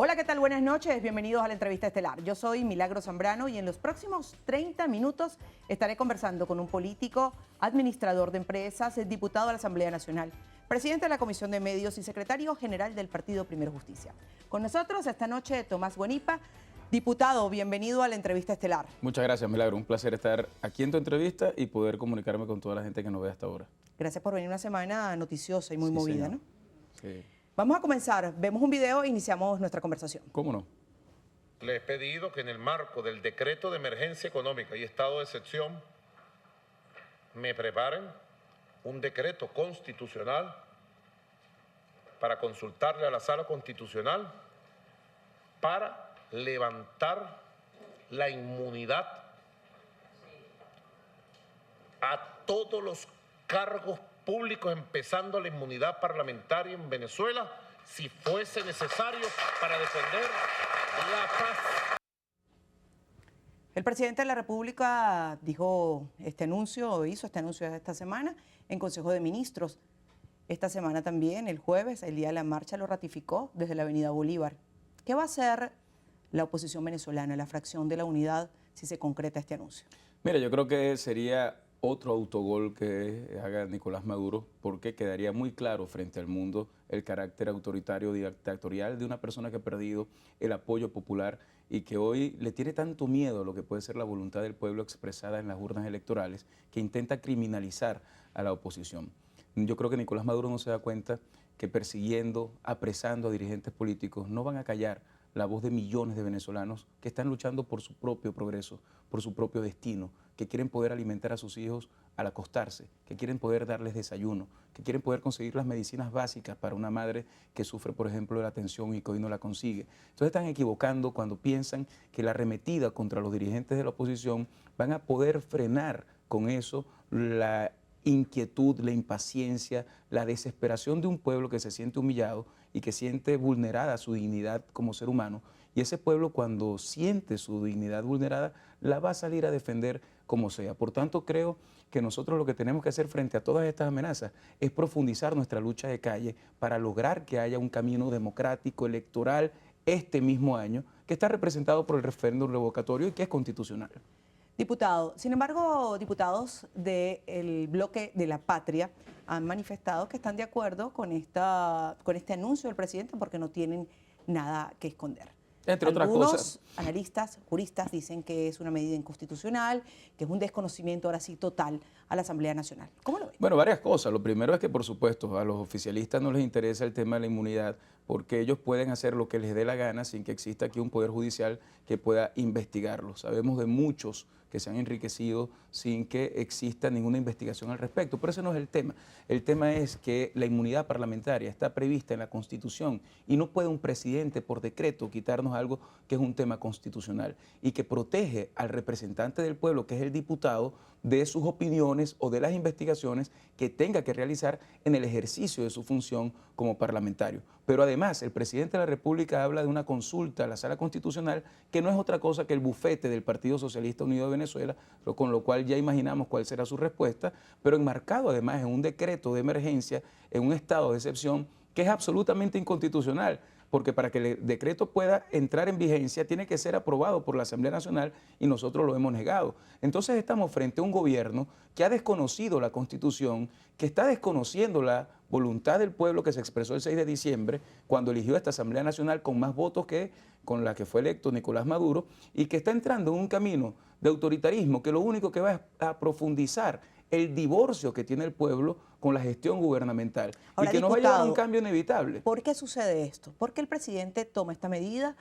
Hola, ¿qué tal? Buenas noches, bienvenidos a la entrevista estelar. Yo soy Milagro Zambrano y en los próximos 30 minutos estaré conversando con un político, administrador de empresas, diputado a la Asamblea Nacional, presidente de la Comisión de Medios y secretario general del Partido Primero Justicia. Con nosotros esta noche Tomás Guanipa. Diputado, bienvenido a la entrevista estelar. Muchas gracias, Milagro. Un placer estar aquí en tu entrevista y poder comunicarme con toda la gente que nos ve hasta ahora. Gracias por venir, una semana noticiosa y muy Sí, movida, señor. ¿no? Sí. Vamos a comenzar. Vemos un video e iniciamos nuestra conversación. ¿Cómo no? Le he pedido que en el marco del decreto de emergencia económica y estado de excepción me preparen un decreto constitucional para consultarle a la Sala Constitucional para levantar la inmunidad a todos los cargos públicos, empezando la inmunidad parlamentaria en Venezuela, si fuese necesario para defender la paz. El presidente de la República hizo este anuncio esta semana en Consejo de Ministros. Esta semana también, el jueves, el día de la marcha, lo ratificó desde la Avenida Bolívar. ¿Qué va a hacer la oposición venezolana, la fracción de la unidad, si se concreta este anuncio? Mira, yo creo que sería otro autogol que haga Nicolás Maduro, porque quedaría muy claro frente al mundo el carácter autoritario, dictatorial de una persona que ha perdido el apoyo popular y que hoy le tiene tanto miedo a lo que puede ser la voluntad del pueblo expresada en las urnas electorales, que intenta criminalizar a la oposición. Yo creo que Nicolás Maduro no se da cuenta que persiguiendo, apresando a dirigentes políticos no van a callar la voz de millones de venezolanos que están luchando por su propio progreso, por su propio destino, que quieren poder alimentar a sus hijos al acostarse, que quieren poder darles desayuno, que quieren poder conseguir las medicinas básicas para una madre que sufre, por ejemplo, de la tensión y que hoy no la consigue. Entonces están equivocando cuando piensan que la arremetida contra los dirigentes de la oposición van a poder frenar con eso la inquietud, la impaciencia, la desesperación de un pueblo que se siente humillado y que siente vulnerada su dignidad como ser humano. Y ese pueblo, cuando siente su dignidad vulnerada, la va a salir a defender como sea. Por tanto, creo que nosotros lo que tenemos que hacer frente a todas estas amenazas es profundizar nuestra lucha de calle para lograr que haya un camino democrático, electoral, este mismo año, que está representado por el referéndum revocatorio y que es constitucional. Diputado, sin embargo, diputados del bloque de la Patria han manifestado que están de acuerdo con este anuncio del presidente porque no tienen nada que esconder. Entre otras Algunos cosas, analistas, juristas dicen que es una medida inconstitucional, que es un desconocimiento ahora sí total a la Asamblea Nacional. ¿Cómo lo ven? bueno, varias cosas. Lo primero es que, por supuesto, a los oficialistas no les interesa el tema de la inmunidad porque ellos pueden hacer lo que les dé la gana sin que exista aquí un poder judicial que pueda investigarlo. Sabemos de muchos que se han enriquecido sin que exista ninguna investigación al respecto. Pero ese no es el tema. El tema es que la inmunidad parlamentaria está prevista en la Constitución y no puede un presidente por decreto quitarnos algo que es un tema constitucional y que protege al representante del pueblo, que es el diputado, de sus opiniones o de las investigaciones que tenga que realizar en el ejercicio de su función como parlamentario. Pero además, el presidente de la República habla de una consulta a la Sala Constitucional que no es otra cosa que el bufete del Partido Socialista Unido de Venezuela, con lo cual ya imaginamos cuál será su respuesta, pero enmarcado además en un decreto de emergencia, en un estado de excepción que es absolutamente inconstitucional, porque para que el decreto pueda entrar en vigencia tiene que ser aprobado por la Asamblea Nacional y nosotros lo hemos negado. Entonces estamos frente a un gobierno que ha desconocido la Constitución, que está desconociendo la voluntad del pueblo que se expresó el 6 de diciembre cuando eligió esta Asamblea Nacional con más votos que con la que fue electo Nicolás Maduro y que está entrando en un camino de autoritarismo que lo único que va es a profundizar el divorcio que tiene el pueblo con la gestión gubernamental. Ahora, y que nos va a llevar a un cambio inevitable. ¿Por qué sucede esto? ¿Por qué el presidente toma esta medida,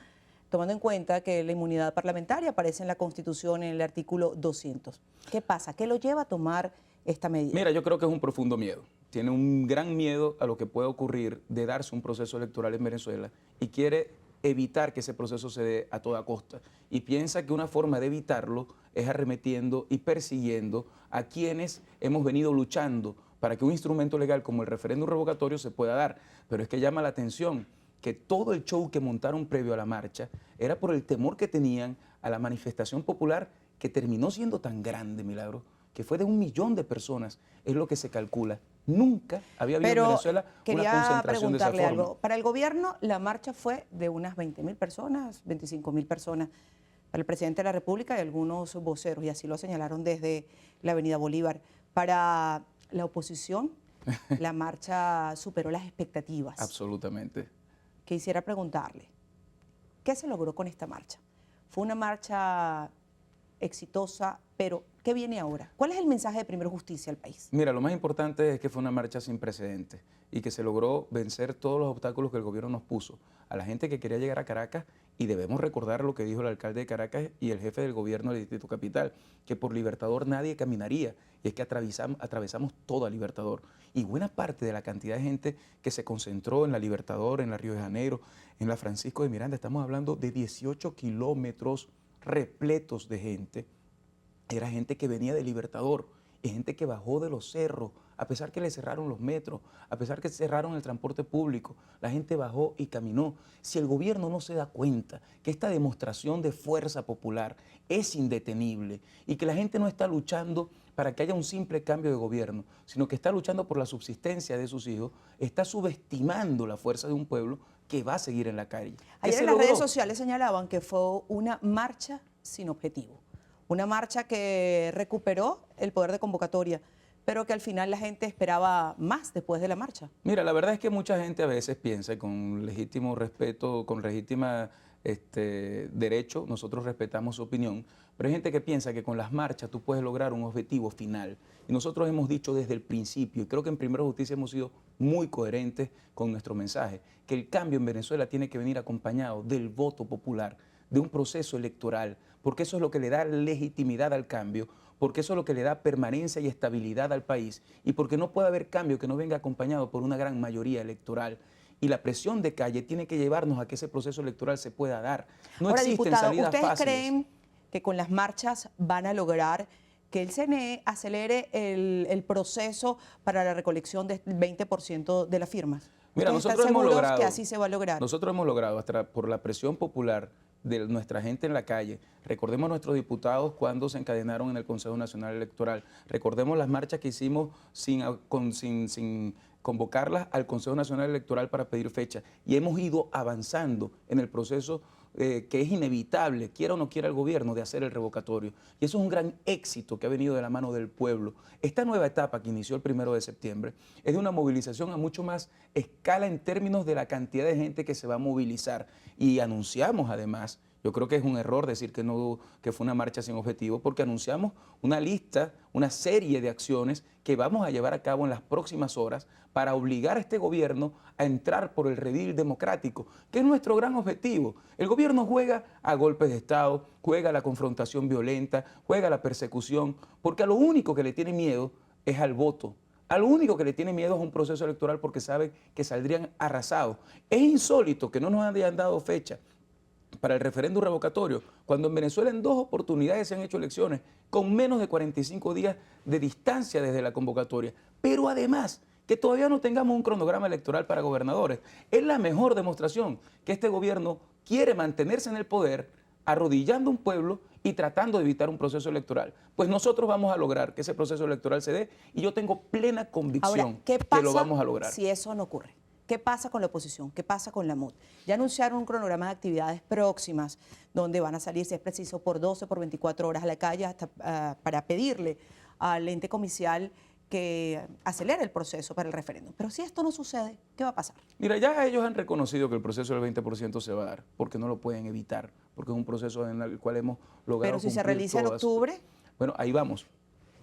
tomando en cuenta que la inmunidad parlamentaria aparece en la Constitución en el artículo 200? ¿Qué pasa? ¿Qué lo lleva a tomar esta medida? Mira, yo creo que es un profundo miedo. Tiene un gran miedo a lo que puede ocurrir de darse un proceso electoral en Venezuela y quiere evitar que ese proceso se dé a toda costa. Y piensa que una forma de evitarlo es arremetiendo y persiguiendo a quienes hemos venido luchando para que un instrumento legal como el referéndum revocatorio se pueda dar. Pero es que llama la atención que todo el show que montaron previo a la marcha era por el temor que tenían a la manifestación popular que terminó siendo tan grande, Milagro, que fue de 1 millón de personas, es lo que se calcula, Nunca había habido en Venezuela una quería concentración de esa preguntarle forma. algo. Para el gobierno, la marcha fue de unas 20.000 personas, 25.000 personas. Para el presidente de la República y algunos voceros, y así lo señalaron desde la Avenida Bolívar. Para la oposición, la marcha superó las expectativas. Absolutamente. Quisiera preguntarle, ¿qué se logró con esta marcha? Fue una marcha exitosa, pero ¿qué viene ahora? ¿Cuál es el mensaje de Primero Justicia al país? Mira, lo más importante es que fue una marcha sin precedentes y que se logró vencer todos los obstáculos que el gobierno nos puso a la gente que quería llegar a Caracas, y debemos recordar lo que dijo el alcalde de Caracas y el jefe del gobierno del Distrito Capital, que por Libertador nadie caminaría, y es que atravesamos toda Libertador. Y buena parte de la cantidad de gente que se concentró en la Libertador, en la Río de Janeiro, en la Francisco de Miranda, estamos hablando de 18 kilómetros repletos de gente. Era gente que venía de Libertador, y gente que bajó de los cerros, a pesar que le cerraron los metros, a pesar que cerraron el transporte público, la gente bajó y caminó. Si el gobierno no se da cuenta que esta demostración de fuerza popular es indetenible y que la gente no está luchando para que haya un simple cambio de gobierno, sino que está luchando por la subsistencia de sus hijos, está subestimando la fuerza de un pueblo que va a seguir en la calle. Ayer en las redes sociales señalaban que fue una marcha sin objetivo. Una marcha que recuperó el poder de convocatoria, pero que al final la gente esperaba más después de la marcha. Mira, la verdad es que mucha gente a veces piensa, y con legítimo respeto, con legítima derecho, nosotros respetamos su opinión, pero hay gente que piensa que con las marchas tú puedes lograr un objetivo final. Y nosotros hemos dicho desde el principio, y creo que en Primero Justicia hemos sido muy coherentes con nuestro mensaje, que el cambio en Venezuela tiene que venir acompañado del voto popular, de un proceso electoral, porque eso es lo que le da legitimidad al cambio, porque eso es lo que le da permanencia y estabilidad al país, y porque no puede haber cambio que no venga acompañado por una gran mayoría electoral. Y la presión de calle tiene que llevarnos a que ese proceso electoral se pueda dar. No Ahora, existen diputado, salidas ¿ustedes fáciles. creen que con las marchas van a lograr que el CNE acelere el proceso para la recolección del 20% de las firmas? Mira, ¿Ustedes nosotros están hemos seguros logrado, que así se va a lograr? Nosotros hemos logrado, hasta por la presión popular de nuestra gente en la calle. Recordemos a nuestros diputados cuando se encadenaron en el Consejo Nacional Electoral. Recordemos las marchas que hicimos sin convocarlas al Consejo Nacional Electoral para pedir fecha. Y hemos ido avanzando en el proceso que es inevitable, quiera o no quiera el gobierno, de hacer el revocatorio. Y eso es un gran éxito que ha venido de la mano del pueblo. Esta nueva etapa que inició el 1 de septiembre es de una movilización a mucho más escala en términos de la cantidad de gente que se va a movilizar. Y anunciamos además, yo creo que es un error decir que fue una marcha sin objetivo, porque anunciamos una lista, una serie de acciones que vamos a llevar a cabo en las próximas horas para obligar a este gobierno a entrar por el redil democrático, que es nuestro gran objetivo. El gobierno juega a golpes de Estado, juega a la confrontación violenta, juega a la persecución, porque a lo único que le tiene miedo es al voto. A lo único que le tiene miedo es un proceso electoral, porque saben que saldrían arrasados. Es insólito que no nos hayan dado fecha para el referéndum revocatorio, cuando en Venezuela en 2 oportunidades se han hecho elecciones con menos de 45 días de distancia desde la convocatoria. Pero además, que todavía no tengamos un cronograma electoral para gobernadores, es la mejor demostración que este gobierno quiere mantenerse en el poder, arrodillando un pueblo y tratando de evitar un proceso electoral. Pues nosotros vamos a lograr que ese proceso electoral se dé, y yo tengo plena convicción Ahora, ¿qué pasa que lo vamos a lograr. si eso no ocurre? ¿Qué pasa con la oposición? ¿Qué pasa con la MUD? Ya anunciaron un cronograma de actividades próximas donde van a salir, si es preciso, por 12, por 24 horas a la calle hasta, para pedirle al ente comicial que acelere el proceso para el referéndum. Pero si esto no sucede, ¿qué va a pasar? Mira, ya ellos han reconocido que el proceso del 20% se va a dar, porque no lo pueden evitar, porque es un proceso en el cual hemos logrado. Pero si se realiza en octubre, bueno, ahí vamos.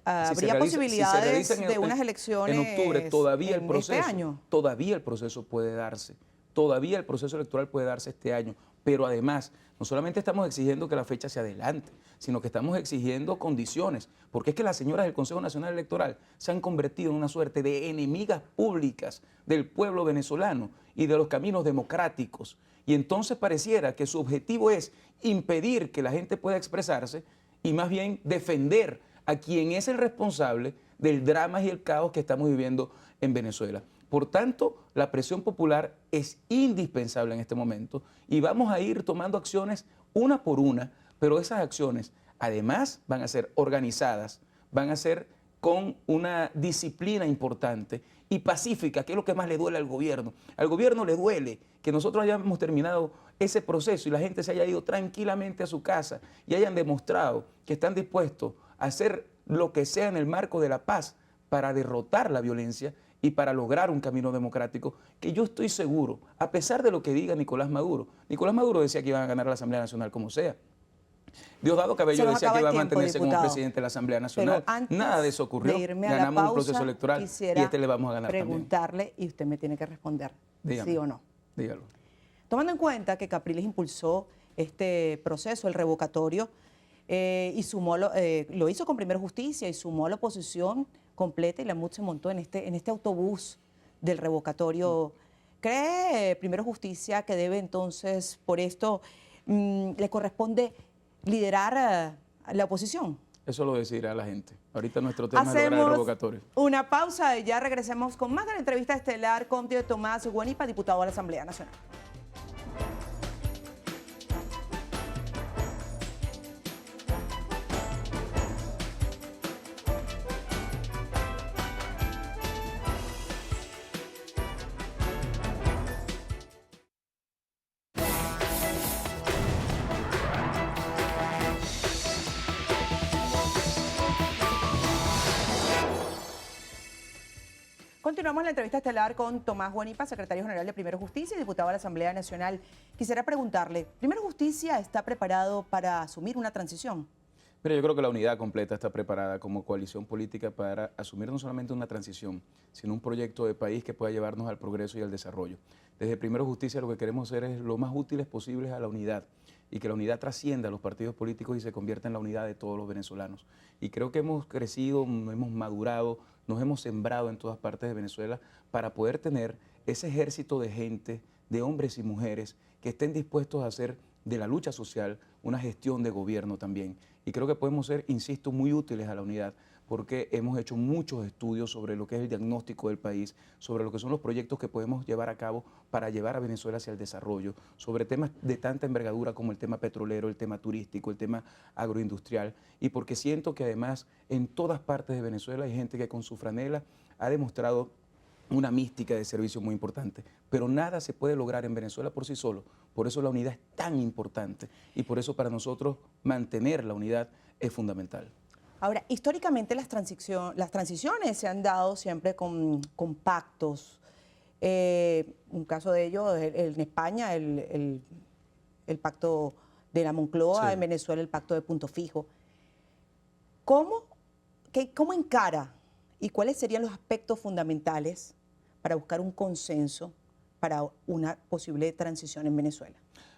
habría posibilidades de unas elecciones en octubre, todavía el en proceso, este año. Todavía el proceso puede darse, todavía el proceso electoral puede darse este año, pero además no solamente estamos exigiendo que la fecha se adelante, sino que estamos exigiendo condiciones, porque es que las señoras del Consejo Nacional Electoral se han convertido en una suerte de enemigas públicas del pueblo venezolano y de los caminos democráticos, y entonces pareciera que su objetivo es impedir que la gente pueda expresarse y más bien defender a quien es el responsable del drama y el caos que estamos viviendo en Venezuela. Por tanto, la presión popular es indispensable en este momento, y vamos a ir tomando acciones una por una, pero esas acciones además van a ser organizadas, van a ser con una disciplina importante y pacífica, que es lo que más le duele al gobierno. Al gobierno le duele que nosotros hayamos terminado ese proceso y la gente se haya ido tranquilamente a su casa y hayan demostrado que están dispuestos a hacer lo que sea en el marco de la paz para derrotar la violencia y para lograr un camino democrático que yo estoy seguro, a pesar de lo que diga Nicolás Maduro decía que iban a ganar la Asamblea Nacional como sea. Diosdado Cabello decía que iba a mantenerse como presidente de la Asamblea Nacional. Nada de eso ocurrió. Ganamos un proceso electoral y le vamos a ganar preguntarle, también. Y usted me tiene que responder, Dígame, sí o no. Dígalo. Tomando en cuenta que Capriles impulsó este proceso, el revocatorio, y lo hizo con Primero Justicia y sumó a la oposición completa, y la MUD se montó en este autobús del revocatorio. ¿Cree Primero Justicia que debe entonces, por esto, le corresponde liderar a la oposición? Eso lo decidirá la gente. Ahorita nuestro tema es lograr el revocatorio. Una pausa y ya regresemos con más de la entrevista estelar con Tío Tomás Guanipa, diputado de la Asamblea Nacional. Continuamos la entrevista estelar con Tomás Guanipa, secretario general de Primero Justicia y diputado de la Asamblea Nacional. Quisiera preguntarle, ¿Primero Justicia está preparado para asumir una transición? Mira, yo creo que la unidad completa está preparada como coalición política para asumir no solamente una transición, sino un proyecto de país que pueda llevarnos al progreso y al desarrollo. Desde Primero Justicia lo que queremos hacer es lo más útiles posibles a la unidad y que la unidad trascienda a los partidos políticos y se convierta en la unidad de todos los venezolanos. Y creo que hemos crecido, hemos madurado, nos hemos sembrado en todas partes de Venezuela para poder tener ese ejército de gente, de hombres y mujeres que estén dispuestos a hacer de la lucha social una gestión de gobierno también. Y creo que podemos ser, insisto, muy útiles a la unidad porque hemos hecho muchos estudios sobre lo que es el diagnóstico del país, sobre lo que son los proyectos que podemos llevar a cabo para llevar a Venezuela hacia el desarrollo, sobre temas de tanta envergadura como el tema petrolero, el tema turístico, el tema agroindustrial, y porque siento que además en todas partes de Venezuela hay gente que con su franela ha demostrado una mística de servicio muy importante, pero nada se puede lograr en Venezuela por sí solo. Por eso la unidad es tan importante y por eso para nosotros mantener la unidad es fundamental. Ahora, históricamente las transiciones se han dado siempre con pactos. Un caso de ello en España, el pacto de la Moncloa, sí. En Venezuela el pacto de Punto Fijo. ¿Cómo encara y cuáles serían los aspectos fundamentales para buscar un consenso para una posible transición en Venezuela?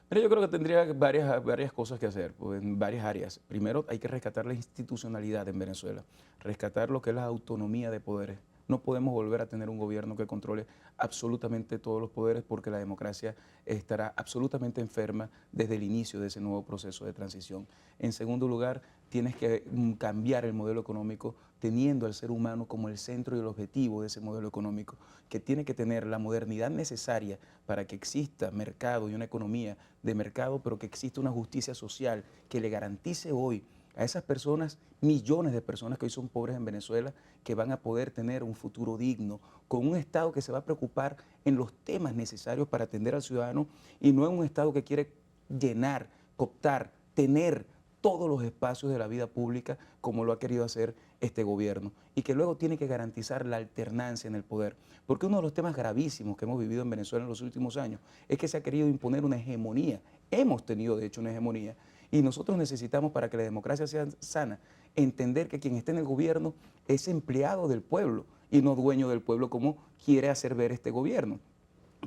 Pero yo creo que tendría varias cosas que hacer en varias áreas. Primero, hay que rescatar la institucionalidad en Venezuela, rescatar lo que es la autonomía de poderes. No podemos volver a tener un gobierno que controle absolutamente todos los poderes porque la democracia estará absolutamente enferma desde el inicio de ese nuevo proceso de transición. En segundo lugar, tienes que cambiar el modelo económico teniendo al ser humano como el centro y el objetivo de ese modelo económico, que tiene que tener la modernidad necesaria para que exista mercado y una economía de mercado, pero que exista una justicia social que le garantice hoy a esas personas, millones de personas que hoy son pobres en Venezuela, que van a poder tener un futuro digno, con un Estado que se va a preocupar en los temas necesarios para atender al ciudadano y no en un Estado que quiere llenar, cooptar, tener todos los espacios de la vida pública como lo ha querido hacer este gobierno y que luego tiene que garantizar la alternancia en el poder. Porque uno de los temas gravísimos que hemos vivido en Venezuela en los últimos años es que se ha querido imponer una hegemonía. Hemos tenido de hecho una hegemonía y nosotros necesitamos, para que la democracia sea sana, entender que quien está en el gobierno es empleado del pueblo y no dueño del pueblo como quiere hacer ver este gobierno.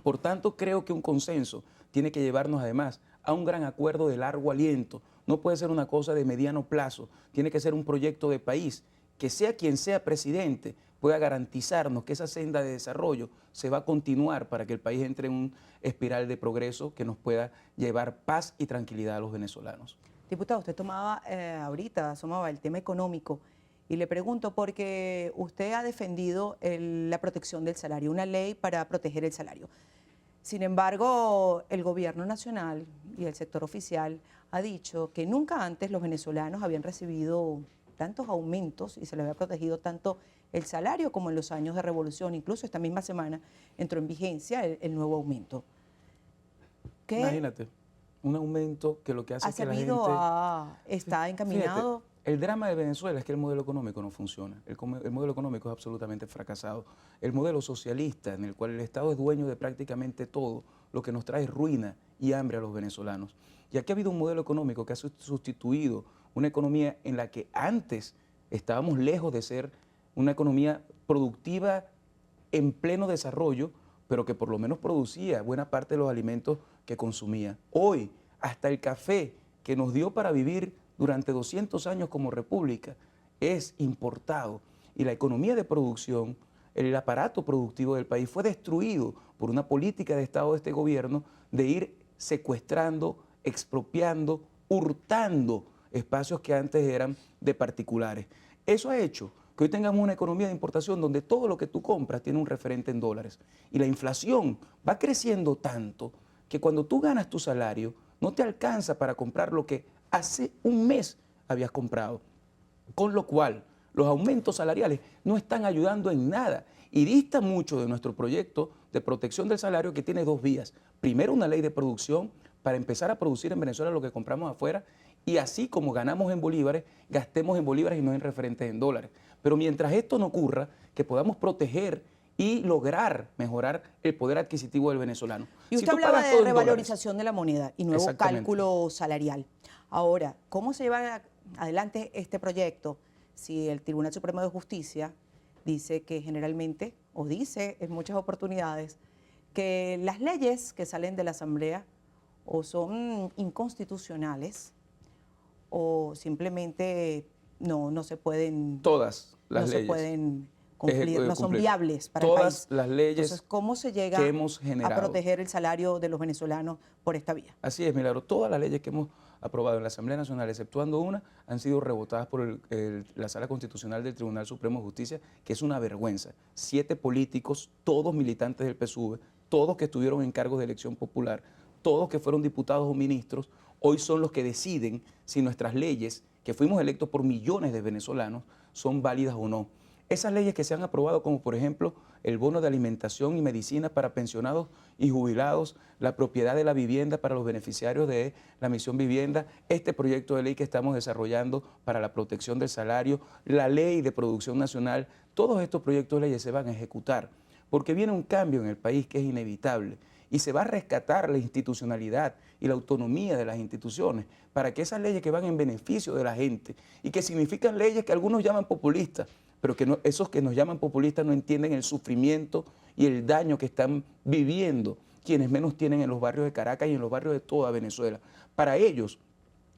Por tanto, creo que un consenso tiene que llevarnos además a un gran acuerdo de largo aliento. No puede ser una cosa de mediano plazo, tiene que ser un proyecto de país que sea quien sea presidente pueda garantizarnos que esa senda de desarrollo se va a continuar para que el país entre en un espiral de progreso que nos pueda llevar paz y tranquilidad a los venezolanos. Diputado, usted asomaba el tema económico y le pregunto porque usted ha defendido la protección del salario, una ley para proteger el salario. Sin embargo, el gobierno nacional y el sector oficial ha dicho que nunca antes los venezolanos habían recibido tantos aumentos y se le había protegido tanto el salario como en los años de revolución. Incluso esta misma semana entró en vigencia el nuevo aumento. ¿Qué Imagínate, un aumento que lo que hace ha es que la servido gente... está encaminado? Fíjate, el drama de Venezuela es que el modelo económico no funciona. El modelo económico es absolutamente fracasado. El modelo socialista, en el cual el Estado es dueño de prácticamente todo, lo que nos trae ruina y hambre a los venezolanos. Y aquí ha habido un modelo económico que ha sustituido una economía en la que antes estábamos lejos de ser una economía productiva en pleno desarrollo, pero que por lo menos producía buena parte de los alimentos que consumía. Hoy, hasta el café que nos dio para vivir durante 200 años como república es importado, y la economía de producción, el aparato productivo del país fue destruido por una política de Estado de este gobierno de ir secuestrando, expropiando, hurtando espacios que antes eran de particulares. Eso ha hecho que hoy tengamos una economía de importación donde todo lo que tú compras tiene un referente en dólares, y la inflación va creciendo tanto que cuando tú ganas tu salario no te alcanza para comprar lo que hace un mes habías comprado. Con lo cual, los aumentos salariales no están ayudando en nada y dista mucho de nuestro proyecto de protección del salario, que tiene dos vías. Primero, una ley de producción para empezar a producir en Venezuela lo que compramos afuera, y así como ganamos en bolívares, gastemos en bolívares y no en referentes en dólares. Pero mientras esto no ocurra, que podamos proteger y lograr mejorar el poder adquisitivo del venezolano. Y usted Si tú hablaba pagas de todo en revalorización de la moneda y nuevo Exactamente. cálculo salarial. Ahora, ¿cómo se lleva adelante este proyecto si el Tribunal Supremo de Justicia dice que generalmente, o dice en muchas oportunidades, que las leyes que salen de la Asamblea o son inconstitucionales o simplemente no se pueden, todas las no leyes se pueden cumplir, no son cumplir. viables para el Todas país? las leyes Entonces, ¿cómo se llega que hemos a generado. proteger el salario de los venezolanos por esta vía? Así es, Milagro. Todas las leyes que hemos aprobado en la Asamblea Nacional, exceptuando una, han sido rebotadas por la Sala Constitucional del Tribunal Supremo de Justicia, que es una vergüenza. 7 políticos, todos militantes del PSUV, todos que estuvieron en cargos de elección popular, todos que fueron diputados o ministros, hoy son los que deciden si nuestras leyes, que fuimos electos por millones de venezolanos, son válidas o no. Esas leyes que se han aprobado, como por ejemplo el bono de alimentación y medicina para pensionados y jubilados, la propiedad de la vivienda para los beneficiarios de la Misión Vivienda, este proyecto de ley que estamos desarrollando para la protección del salario, la ley de producción nacional, todos estos proyectos de ley se van a ejecutar, porque viene un cambio en el país que es inevitable, y se va a rescatar la institucionalidad y la autonomía de las instituciones para que esas leyes que van en beneficio de la gente y que significan leyes que algunos llaman populistas, pero que esos que nos llaman populistas no entienden el sufrimiento y el daño que están viviendo quienes menos tienen en los barrios de Caracas y en los barrios de toda Venezuela. Para ellos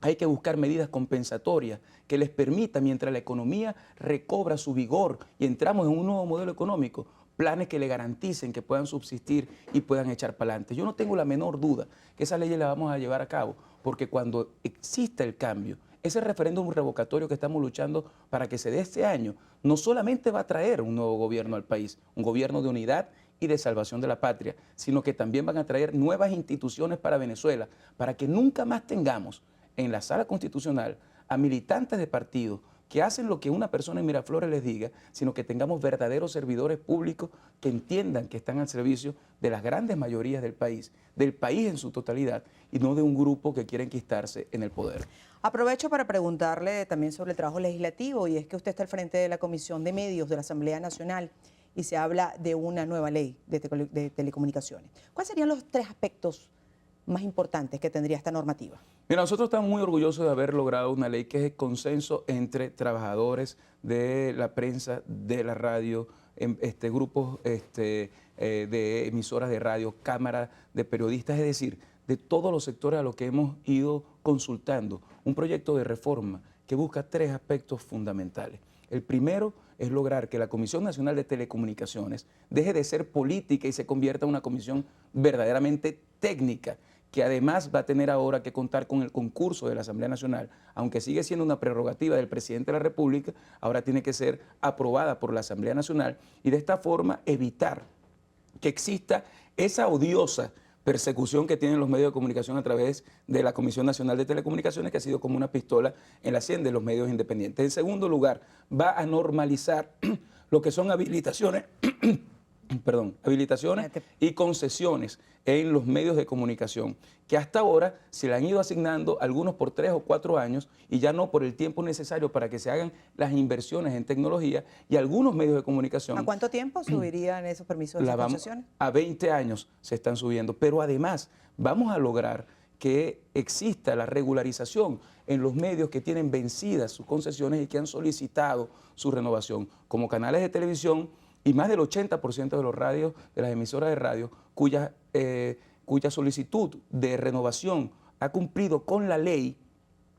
hay que buscar medidas compensatorias que les permitan, mientras la economía recobra su vigor y entramos en un nuevo modelo económico, planes que le garanticen que puedan subsistir y puedan echar para adelante. Yo no tengo la menor duda que esas leyes las vamos a llevar a cabo, porque cuando exista el cambio, ese referéndum revocatorio que estamos luchando para que se dé este año, no solamente va a traer un nuevo gobierno al país, un gobierno de unidad y de salvación de la patria, sino que también van a traer nuevas instituciones para Venezuela, para que nunca más tengamos en la sala constitucional a militantes de partidos que hacen lo que una persona en Miraflores les diga, sino que tengamos verdaderos servidores públicos que entiendan que están al servicio de las grandes mayorías del país en su totalidad, y no de un grupo que quiere enquistarse en el poder. Aprovecho para preguntarle también sobre el trabajo legislativo, y es que usted está al frente de la Comisión de Medios de la Asamblea Nacional y se habla de una nueva ley de telecomunicaciones. ¿Cuáles serían los 3 aspectos más importantes que tendría esta normativa? Mira, nosotros estamos muy orgullosos de haber logrado una ley que es el consenso entre trabajadores de la prensa, de la radio, grupos de emisoras de radio, cámaras de periodistas, es decir, de todos los sectores a los que hemos ido consultando. Un proyecto de reforma que busca 3 aspectos fundamentales. El primero es lograr que la Comisión Nacional de Telecomunicaciones deje de ser política y se convierta en una comisión verdaderamente técnica, que además va a tener ahora que contar con el concurso de la Asamblea Nacional, aunque sigue siendo una prerrogativa del presidente de la República, ahora tiene que ser aprobada por la Asamblea Nacional, y de esta forma evitar que exista esa odiosa persecución que tienen los medios de comunicación a través de la Comisión Nacional de Telecomunicaciones, que ha sido como una pistola en la sien de los medios independientes. En segundo lugar, va a normalizar lo que son habilitaciones habilitaciones y concesiones en los medios de comunicación, que hasta ahora se le han ido asignando algunos por 3 o 4 años y ya no por el tiempo necesario para que se hagan las inversiones en tecnología, y algunos medios de comunicación. ¿A cuánto tiempo subirían esos permisos de concesiones? A 20 años se están subiendo, pero además vamos a lograr que exista la regularización en los medios que tienen vencidas sus concesiones y que han solicitado su renovación, como canales de televisión y más del 80% de los radios, de las emisoras de radio, cuya solicitud de renovación ha cumplido con la ley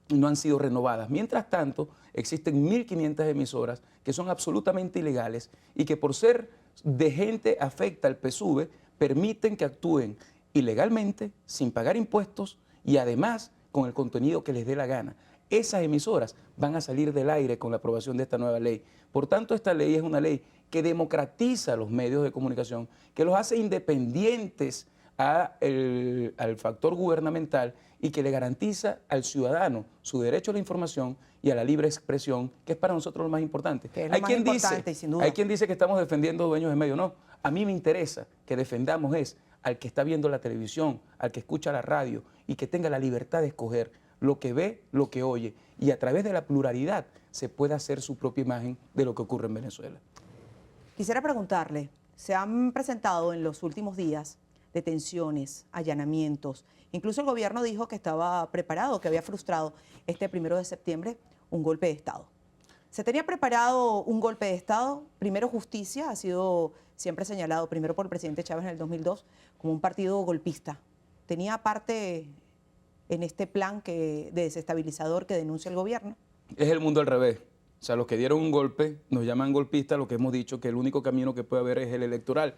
y no han sido renovadas. Mientras tanto, existen 1.500 emisoras que son absolutamente ilegales y que por ser de gente afecta al PSUV permiten que actúen ilegalmente, sin pagar impuestos y además con el contenido que les dé la gana. Esas emisoras van a salir del aire con la aprobación de esta nueva ley. Por tanto, esta ley es una ley que democratiza los medios de comunicación, que los hace independientes al factor gubernamental y que le garantiza al ciudadano su derecho a la información y a la libre expresión, que es para nosotros lo más importante. Hay quien dice que estamos defendiendo dueños de medios. No, a mí me interesa que defendamos al que está viendo la televisión, al que escucha la radio y que tenga la libertad de escoger lo que ve, lo que oye, y a través de la pluralidad se puede hacer su propia imagen de lo que ocurre en Venezuela. Quisiera preguntarle, se han presentado en los últimos días detenciones, allanamientos, incluso el gobierno dijo que estaba preparado, que había frustrado este 1 de septiembre un golpe de Estado. ¿Se tenía preparado un golpe de Estado? Primero, Justicia ha sido siempre señalado, primero por el presidente Chávez en el 2002, como un partido golpista. ¿Tenía parte en este plan de desestabilizador que denuncia el gobierno? Es el mundo al revés. O sea, los que dieron un golpe nos llaman golpistas, lo que hemos dicho que el único camino que puede haber es el electoral,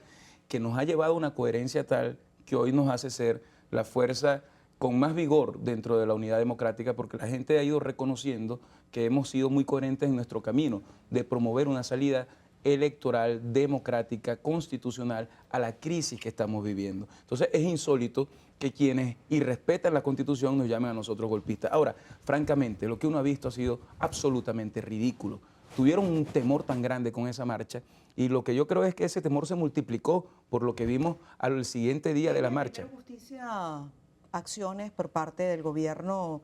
que nos ha llevado a una coherencia tal que hoy nos hace ser la fuerza con más vigor dentro de la unidad democrática, porque la gente ha ido reconociendo que hemos sido muy coherentes en nuestro camino de promover una salida electoral, democrática, constitucional a la crisis que estamos viviendo. Entonces es insólito que quienes irrespetan la Constitución nos llamen a nosotros golpistas. Ahora, francamente, lo que uno ha visto ha sido absolutamente ridículo. Tuvieron un temor tan grande con esa marcha y lo que yo creo es que ese temor se multiplicó por lo que vimos al siguiente día de la marcha. ¿Tiene justicia acciones por parte del gobierno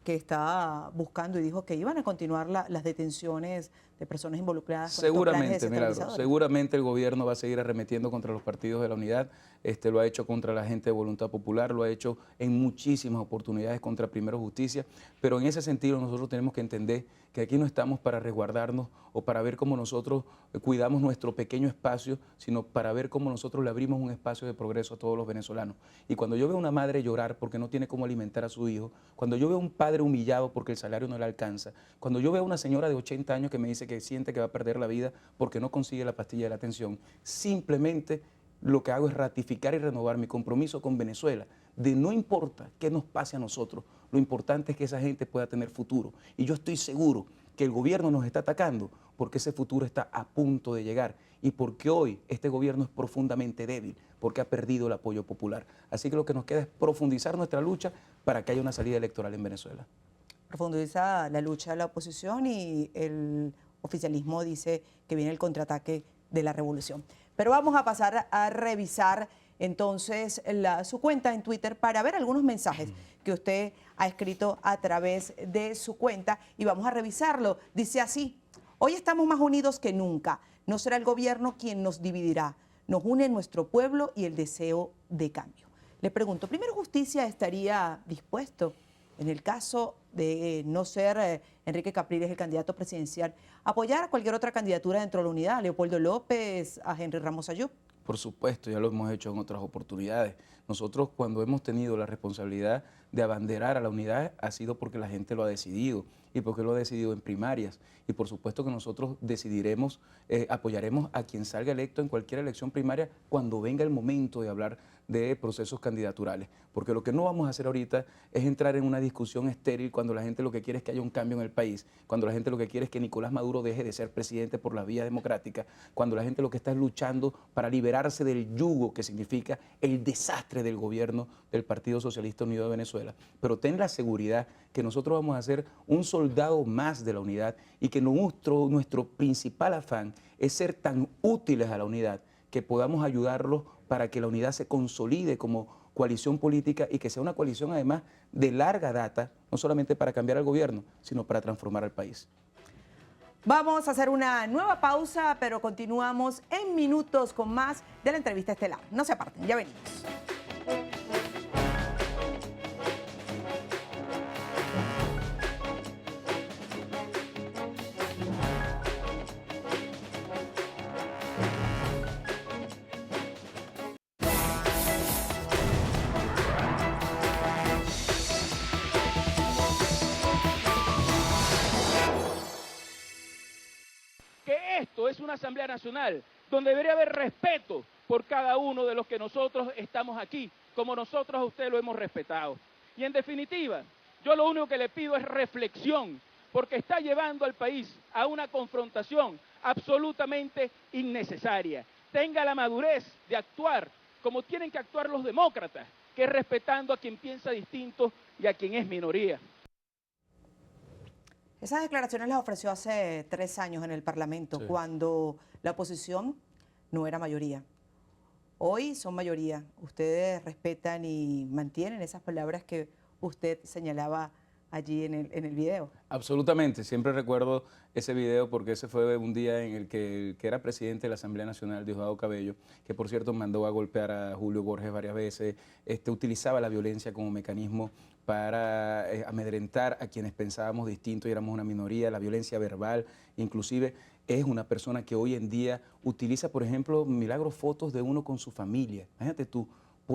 que está buscando y dijo que iban a continuar las detenciones de personas involucradas con estos planes desestabilizadores? Seguramente el gobierno va a seguir arremetiendo contra los partidos de la unidad. Lo ha hecho contra la gente de Voluntad Popular, lo ha hecho en muchísimas oportunidades contra Primero Justicia, pero en ese sentido nosotros tenemos que entender que aquí no estamos para resguardarnos o para ver cómo nosotros cuidamos nuestro pequeño espacio, sino para ver cómo nosotros le abrimos un espacio de progreso a todos los venezolanos. Y cuando yo veo a una madre llorar porque no tiene cómo alimentar a su hijo, cuando yo veo a un padre humillado porque el salario no le alcanza, cuando yo veo a una señora de 80 años que me dice que siente que va a perder la vida porque no consigue la pastilla de la atención, simplemente lo que hago es ratificar y renovar mi compromiso con Venezuela, de no importa qué nos pase a nosotros, lo importante es que esa gente pueda tener futuro. Y yo estoy seguro que el gobierno nos está atacando porque ese futuro está a punto de llegar y porque hoy este gobierno es profundamente débil, porque ha perdido el apoyo popular. Así que lo que nos queda es profundizar nuestra lucha para que haya una salida electoral en Venezuela. Profundiza la lucha de la oposición y el oficialismo dice que viene el contraataque de la revolución. Pero vamos a pasar a revisar entonces su cuenta en Twitter para ver algunos mensajes que usted ha escrito a través de su cuenta y vamos a revisarlo. Dice así: hoy estamos más unidos que nunca. No será el gobierno quien nos dividirá. Nos une nuestro pueblo y el deseo de cambio. Le pregunto, ¿Primero Justicia estaría dispuesto, en el caso de no ser Enrique Capriles el candidato presidencial, a apoyar a cualquier otra candidatura dentro de la unidad, a Leopoldo López, a Henry Ramos Ayub? Por supuesto, ya lo hemos hecho en otras oportunidades. Nosotros cuando hemos tenido la responsabilidad de abanderar a la unidad ha sido porque la gente lo ha decidido y porque lo ha decidido en primarias. Y por supuesto que nosotros decidiremos, apoyaremos a quien salga electo en cualquier elección primaria cuando venga el momento de hablar de procesos candidaturales. Porque lo que no vamos a hacer ahorita es entrar en una discusión estéril cuando la gente lo que quiere es que haya un cambio en el país, cuando la gente lo que quiere es que Nicolás Maduro deje de ser presidente por la vía democrática, cuando la gente lo que está es luchando para liberarse del yugo que significa el desastre del gobierno del Partido Socialista Unido de Venezuela. Pero ten la seguridad que nosotros vamos a ser un soldado más de la unidad y que nuestro principal afán es ser tan útiles a la unidad que podamos ayudarlos para que la unidad se consolide como coalición política y que sea una coalición además de larga data, no solamente para cambiar al gobierno, sino para transformar al país. Vamos a hacer una nueva pausa, pero continuamos en minutos con más de la entrevista estelar. No se aparten, ya venimos. Que esto es una Asamblea Nacional donde debería haber respeto por cada uno de los que nosotros estamos aquí, como nosotros a usted lo hemos respetado. Y en definitiva, yo lo único que le pido es reflexión, porque está llevando al país a una confrontación absolutamente innecesaria. Tenga la madurez de actuar como tienen que actuar los demócratas, que es respetando a quien piensa distinto y a quien es minoría. Esas declaraciones las ofreció hace 3 años en el Parlamento, Sí. cuando la oposición no era mayoría. Hoy son mayoría. Ustedes respetan y mantienen esas palabras que usted señalaba allí en el video. Absolutamente, siempre recuerdo ese video porque ese fue un día en el que era presidente de la Asamblea Nacional, Diosdado Cabello, que por cierto mandó a golpear a Julio Borges varias veces, utilizaba la violencia como mecanismo para amedrentar a quienes pensábamos distinto y éramos una minoría, la violencia verbal, inclusive es una persona que hoy en día utiliza, por ejemplo, Milagros, fotos de uno con su familia. Imagínate tú,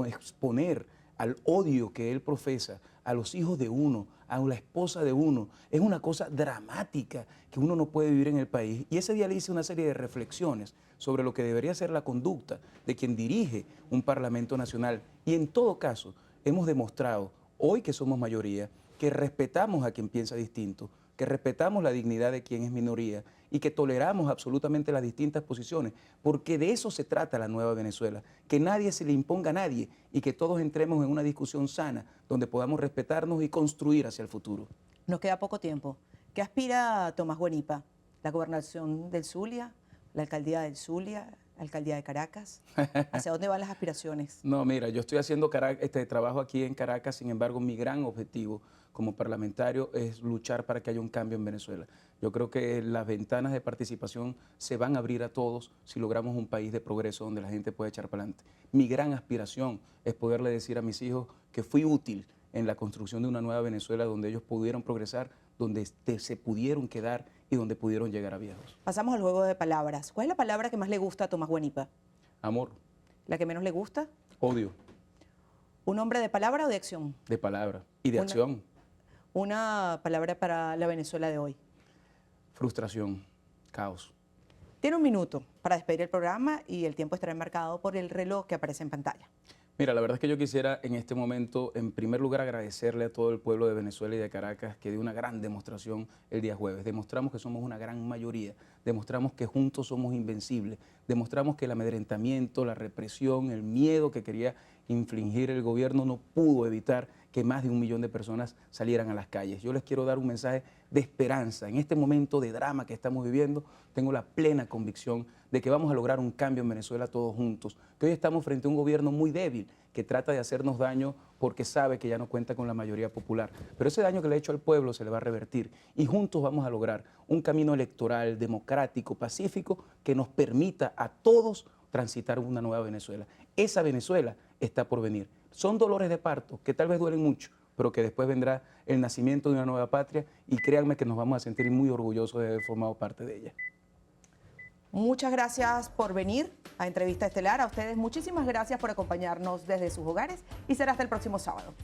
exponer al odio que él profesa a los hijos de uno, a la esposa de uno, es una cosa dramática que uno no puede vivir en el país. Y ese día le hice una serie de reflexiones sobre lo que debería ser la conducta de quien dirige un Parlamento Nacional. Y en todo caso, hemos demostrado, hoy que somos mayoría, que respetamos a quien piensa distinto, que respetamos la dignidad de quien es minoría y que toleramos absolutamente las distintas posiciones, porque de eso se trata la nueva Venezuela, que nadie se le imponga a nadie y que todos entremos en una discusión sana donde podamos respetarnos y construir hacia el futuro. Nos queda poco tiempo. ¿Qué aspira Tomás Guanipa? ¿La gobernación del Zulia? ¿La alcaldía del Zulia? ¿La alcaldía de Caracas? ¿Hacia dónde van las aspiraciones? No, mira, yo estoy haciendo trabajo aquí en Caracas, sin embargo, mi gran objetivo como parlamentario es luchar para que haya un cambio en Venezuela. Yo creo que las ventanas de participación se van a abrir a todos si logramos un país de progreso donde la gente pueda echar para adelante. Mi gran aspiración es poderle decir a mis hijos que fui útil en la construcción de una nueva Venezuela donde ellos pudieron progresar, donde se pudieron quedar y donde pudieron llegar a viejos. Pasamos al juego de palabras. ¿Cuál es la palabra que más le gusta a Tomás Guanipa? Amor, ¿La que menos le gusta? odio, ¿Un hombre de palabra o de acción? de palabra y de Una- acción, Una palabra para la Venezuela de hoy. frustración, caos. Tiene 1 minuto para despedir el programa y el tiempo estará enmarcado por el reloj que aparece en pantalla. Mira, la verdad es que yo quisiera en este momento, en primer lugar, agradecerle a todo el pueblo de Venezuela y de Caracas que dio una gran demostración el día jueves. Demostramos que somos una gran mayoría, demostramos que juntos somos invencibles, demostramos que el amedrentamiento, la represión, el miedo que quería infligir el gobierno no pudo evitar que más de 1 millón de personas salieran a las calles. Yo les quiero dar un mensaje de esperanza. En este momento de drama que estamos viviendo, tengo la plena convicción de que vamos a lograr un cambio en Venezuela todos juntos, que hoy estamos frente a un gobierno muy débil, que trata de hacernos daño porque sabe que ya no cuenta con la mayoría popular. Pero ese daño que le ha hecho al pueblo se le va a revertir y juntos vamos a lograr un camino electoral, democrático, pacífico, que nos permita a todos transitar una nueva Venezuela. Esa Venezuela está por venir. Son dolores de parto que tal vez duelen mucho, pero que después vendrá el nacimiento de una nueva patria y créanme que nos vamos a sentir muy orgullosos de haber formado parte de ella. Muchas gracias por venir a Entrevista Estelar. A ustedes muchísimas gracias por acompañarnos desde sus hogares y será hasta el próximo sábado.